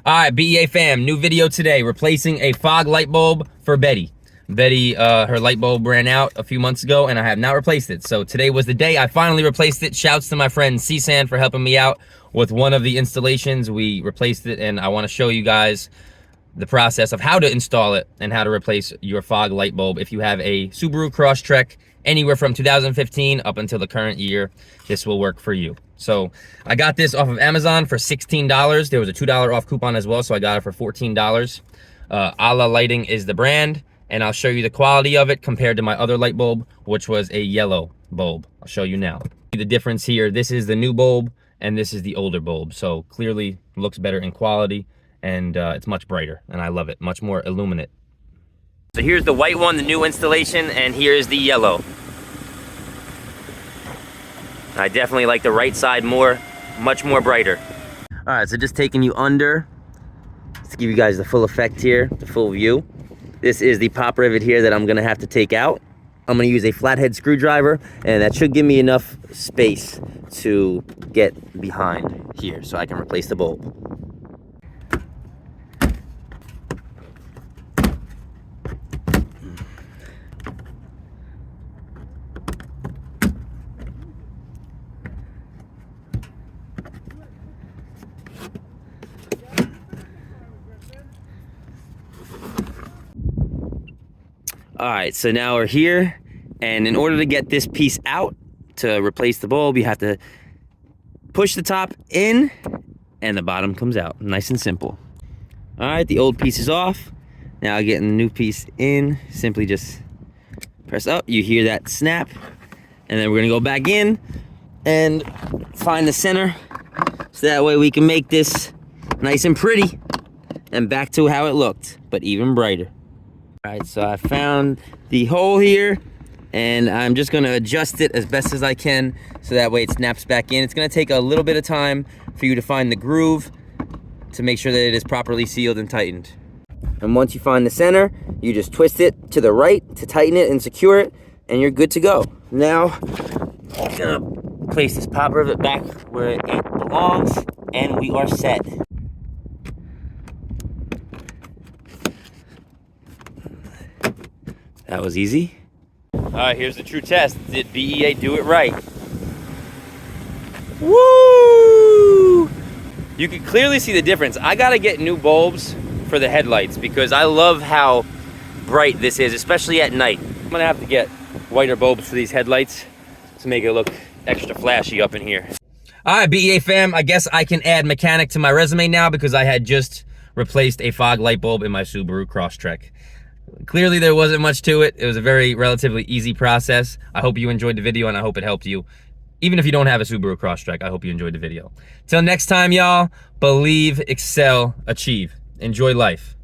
All right, B.E.A. fam, new video today, replacing a fog light bulb for Betty. Betty, her light bulb ran out a few months ago, and I have not replaced it. So today was the day I finally replaced it. Shouts to my friend C-San for helping me out with one of the installations. We replaced it, and I want to show you guys the process of how to install it and how to replace your fog light bulb. If you have a Subaru Crosstrek, anywhere from 2015 up until the current year, this will work for you. So I got this off of Amazon for $16. There was a $2 off coupon as well, so I got it for $14. A.La Lighting is the brand, and I'll show you the quality of it compared to my other light bulb, which was a yellow bulb. I'll show you now. The difference here, this is the new bulb and this is the older bulb. So clearly looks better in quality, and it's much brighter, and I love it, much more illuminate. So here's the white one, the new installation, and here's the yellow. I definitely like the right side more, much more brighter. All right, so just taking you under to give you guys the full effect here, the full view. This is the pop rivet here that I'm gonna have to take out. I'm gonna use a flathead screwdriver, and that should give me enough space to get behind here so I can replace the bulb. All right, so now we're here, and in order to get this piece out to replace the bulb, you have to push the top in and the bottom comes out. Nice and simple. All right, the old piece is off. Now getting the new piece in, simply just press up. You hear that snap, and then we're gonna go back in and find the center, so that way we can make this nice and pretty and back to how it looked, but even brighter. All right, so I found the hole here, and I'm just gonna adjust it as best as I can so that way it snaps back in. It's gonna take a little bit of time for you to find the groove to make sure that it is properly sealed and tightened. And once you find the center, you just twist it to the right to tighten it and secure it, and you're good to go. Now, I'm gonna place this pop rivet back where it belongs, and we are set. That was easy. All right, here's the true test. Did B.E.A. do it right? Woo! You can clearly see the difference. I gotta get new bulbs for the headlights because I love how bright this is, especially at night. I'm gonna have to get whiter bulbs for these headlights to make it look extra flashy up in here. All right, B.E.A. fam, I guess I can add mechanic to my resume now because I had just replaced a fog light bulb in my Subaru Crosstrek. Clearly there wasn't much to it. It was a very relatively easy process. I hope you enjoyed the video, and I hope it helped you. Even if you don't have a Subaru Crosstrek, I hope you enjoyed the video. Till next time, y'all, believe, excel, achieve. Enjoy life.